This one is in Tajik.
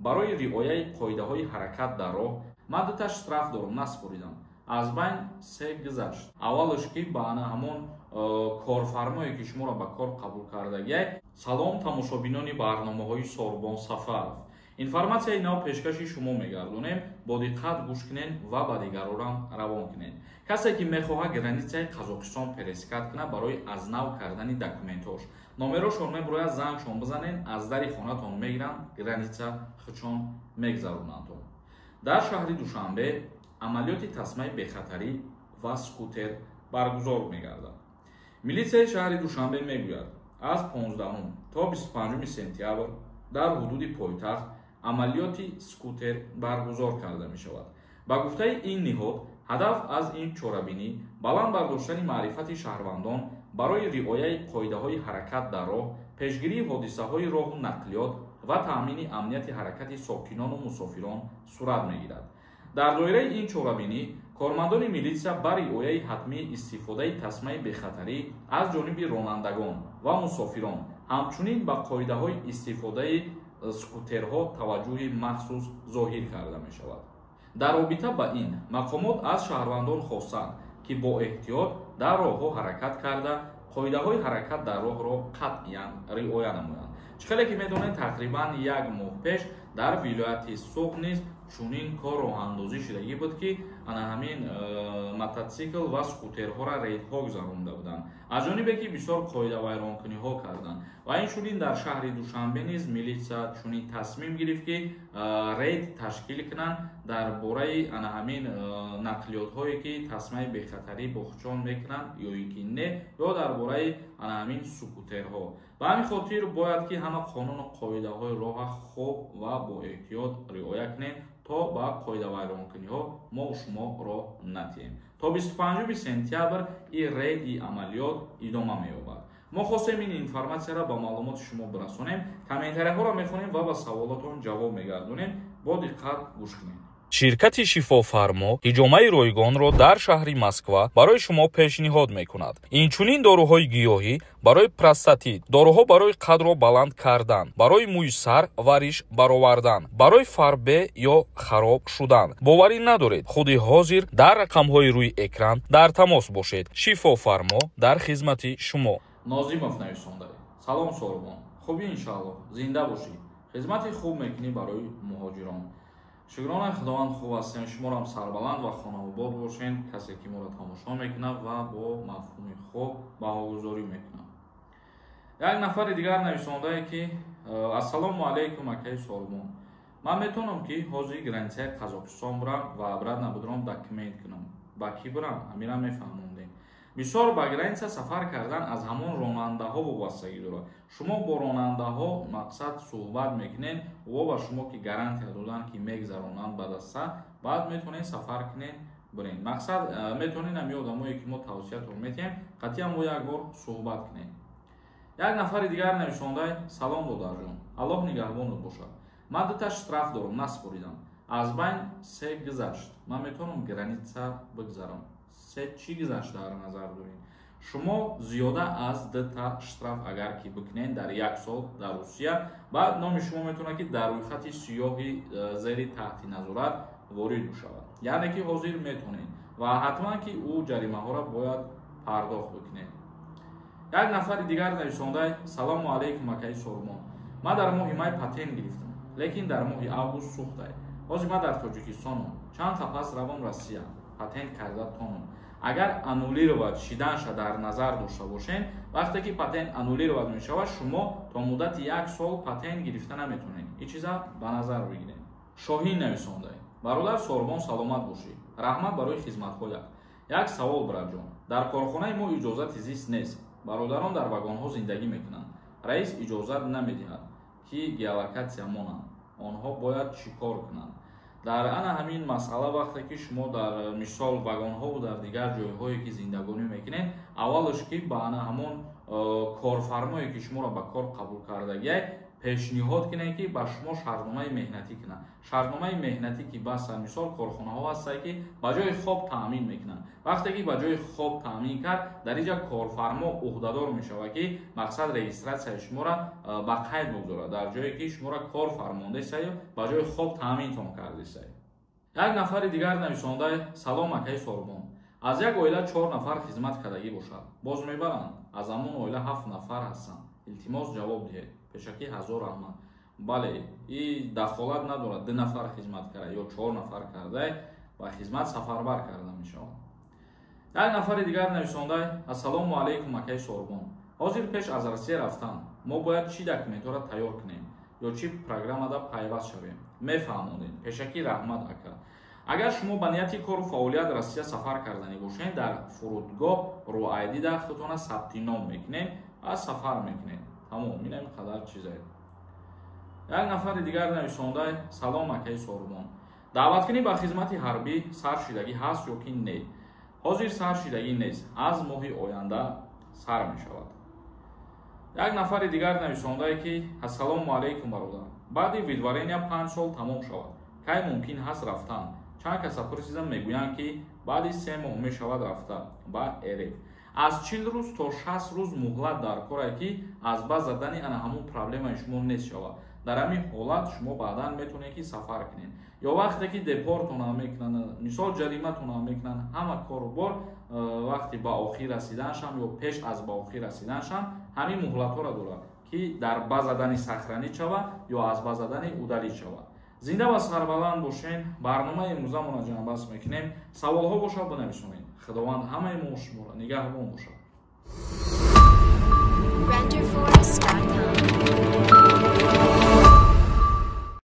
барои риояи қоидаҳои ҳаракат дар роҳ маддаташ штраф дорум наспоридам. аз байн се гузашт. Аввалаш ки ба ана ҳамон корфармое ки шуморо ба кор қабул кардагиай. Салом тамошобинони барномаҳои Сорбон Сафаров. Информатсияи нав пешкаши шумо мегардонем, бо диққат гӯш кунед ва ба дигарорам равон кунед. Касе ки мехоҳад границаи Қазоқистон пересикат кунад барои аз нав кардани документҳош, номерошон мебурояд зангшон бизанед, аз дари хонатон мегиранд, граница хучон мегзаронандон. Дар шаҳри Душанбе амалиёти тасмаи бехатарӣ ва скутер баргузор мегардад. Милисияи шаҳри Душанбе мегӯяд, аз 15 то 25 сентябр дар ҳудуди пойтахт амалиёти скутер баргузор карда мешавад. Ба гуфтаи ин ниҳод, ҳадаф аз ин чорабинӣ баланд бардоштани маърифати шаҳрвандон барои риояи қоидаҳои ҳаракат дар роҳ, пешгирии ҳодисаҳои роҳу нақлиёт ва таъмини амнияти ҳаракати сокинону мусофирон сурат мегирад. Дар доираи ин чорабинӣ, кормандони милисия ба риояи ҳатмии истифодаи тасмаи бехатарӣ аз ҷониби ронандагон ва мусофирон, ҳамчунин ба қоидаҳои истифодаи скутерҳо таваҷҷӯҳи махсус зоҳир карда мешавад. Дар робита ба ин, мақомот аз шаҳрвандон хостанд, ки бо эҳтиёт дар роҳҳо ҳаракат карда, қоидаҳои ҳаракат дар роҳро қатъиян риоя намоянд. Чӣ ки медонед, тақрибан 1 моҳ пеш дар вилояти Суғ низ чунин кор роҳандозӣ шудагӣ буд, ки ана ҳамин мототсикл ва скутерҳоро рейдҳо гузаронда буданд, аз ҷонибе ки бисёр қоидавайронкуниҳо карданд. Ва инчунин дар шаҳри Душанбе низ милисия чунин тасмим гирифт, ки рейд ташкил кунанд дар бораи ана ҳамин нақлиётҳое ки тасмаи бехатарӣ бо хучон мекунанд ё ин ки не, ё дар бораи ана ҳамин скутерҳо. Ба ҳамин хотир бояд ки ҳама қонуну қоидаҳои роҳа хуб ва бо эҳтиёт риоя кунед, то ба қоидавайронкуниҳо мо шумо роҳ натиҳем. То 25 сентябр ин рейд и амалиёт идома меёбад. мо хостем ин информатсияро ба маълумоти шумо бирасонем. Комментарияҳоро мехонем ва ба саволотон ҷавоб мегардонем. Бо диққат гӯш кунед. ширкати шифофармо ҳиҷомаи ройгонро дар шаҳри Москва барои шумо пешниҳод мекунад. Инчунин доруҳои гиёҳӣ барои простатит, доруҳо барои қадро баланд кардан, барои мӯи сар ва риш баровардан, барои фарбе ё хароб шудан. боварӣ надоред, худи ҳозир дар рақамҳои рӯи экран дар тамос бошед. шифофармо дар хизмати шумо. Нозимов нависонда. Салом Сорбон. Хубӣ иншаллоҳ, зинда бошӣ. Хизмати хуб мекунӣ барои муҳоҷирон. Шукрона худованд хуб ҳастем. Шуморо ҳам сарбаланд ва хонаобод бошед. Касе ки моро тамошо мекунад ва бо мафҳуми хуб баҳогузорӣ мекунад. Як нафари дигар нависондае ки ассалому алайкум акаи Сорбон. Ман метавонам ки ҳозир границаи Қазоқистон бурам ва абрад набудром документ кунам. Ба кӣ бурам? Амира мефаҳмондем. Бисёр ба граница сафар кардан аз ҳамон ронандаҳо вобастагӣ дорад. Шумо бо ронандаҳо мақсад суҳбат мекунед, ва ба шумо ки гарантия доданд ки мегзаронанд ба даста, баъд метавонед сафар кунед биред. Мақсад метавонед ҳамин одамое ки мо тавсиятро метиҳем, қатъиян бо як бор суҳбат кунед. Як нафари дигар нависонда: салом додарҷон, аллоҳ нигаҳбонат бошад. Ман дута штраф дорам, наспоридам. Аз байн се гузашт. Ман метавонам граница бигзарам. се чӣ гузашт дар назар доред? Шумо зиёда аз дута штраф агар ки бикунед дар 1 сол дар Русия, баъд номи шумо метавонад ки дар рӯйхати сиёҳи зери таҳти назорат ворид бишавад. Яъне ки ҳозир метавонед ва ҳатман ки ӯ ҷаримаҳоро бояд пардохт бикунед. Як нафари дигар нависонда: салому алайкум акаи Сорбон. Ман дар моҳи май патент гирифтам, лекин дар моҳи август сӯхтае. Ҳозир ман дар Тоҷикистонам. Чанд қапас равам Россия. Патент карда тонам. Агар аннулировад шиданша дар назар дошта бошед, вақте ки патент аннулировад мешавад, шумо то муддати 1 сол патент гирифта наметавонед. ин чиза ба назар бигиред. Шоҳин нависонда: бародар Сорбон, саломат бошӣ. Раҳмат барои хизматҳоят. Як савол бираҷон. Дар корхонаи мо иҷозати зист нест. Бародарон дар вагонҳо зиндагӣ мекунанд. Раис иҷозат намедиҳад ки геолокатсия монанд. онҳо бояд чӣ кор кунанд? дар ана ҳамин масъала вақте ки шумо дар мисол вагонҳо дар дигар ҷойҳое ки зиндагонӣ мекунед, аввалаш ки ба ана ҳамон корфармое ки шуморо ба кор қабул кардагиай пешниҳод кунед ки ба шумо шартномаи меҳнатӣ кунанд. Шартномаи меҳнатӣ ки баста мисол корхонаҳо ҳастанд ки ба ҷои хоб таъмин мекунанд. вақте ки ба ҷои хоб таъмин кард, дар инҷа корфармо уҳдадор мешавад ки мақсад регистратсияи шуморо ба қайд бигзорад, дар ҷое ки шуморо кор фармондесаю ба ҷои хоб таъминтон кардесай. як нафари дигар нависондаи салом акаи Сорбон. аз як оила 4 нафар хизмат кардагӣ бошад. боз мебаранд. аз ҳамон оила 7 нафар ҳастанд. илтимос ҷавоб диҳед. пешакӣ 1000 раҳмат. бале, ин дахолат надорад 2 нафар хизмат карда ё 4 нафар карда ва хизмат сафарбар карда мешавад. як нафари дигар нависондаи ассалому алайкум акаи Сорбон. ҳозир пеш аз Россия рафтан. мо бояд чӣ документҳоро тайёр кунем ё чӣ программада пайваст шавем? мефаҳмонед. пешакӣ раҳмат ака. агар шумо ба нияти кору фаъолият Россия сафар карданӣ бошед, дар фурудгоҳ рӯайдӣ дар худтона сабти ном мекунед ва сафар мекунед. тамом, ин ҳам қадар чизае. як нафари дигар нависондаи салом акаи Сорбон. даъваткунӣ ба хизмати ҳарбӣ сар шидагӣ ҳаст ё ки не? ҳозир сар шидагӣ нест. аз моҳи оянда сар мешавад. як нафари дигар нависондае ки ассалому алайкум бародар. баъди видварения 5 сол тамом шавад. кай мумкин ҳаст рафтан? чанд каса пурсидам мегӯянд ки баъди 3 моҳ мешавад рафта ба эрф. аз 40 рӯз то 60 рӯз муҳлат дар коре ки аз бас задани ана ҳамон проблемаи шумо нест шавад. дар ҳамин ҳолат шумо баъдан метавонед ки сафар кунед. ё вақте ки депортона мекунанд, мисол ҷариматона мекунанд, ҳама корубор вақти ба охир расиданшам ё пеш аз ба охир расиданшам ҳамин муҳлатҳоро дорад ки дар бас задани сахранӣ шавад ё аз бас задани удалӣ шавад. зинда ва сарбаланд бошен. барномаи имрӯзамона ҷамъбаст мекунем. саволҳо бошад бинависонед. худованд ҳамаи мо шуморо нигаҳбон бошад.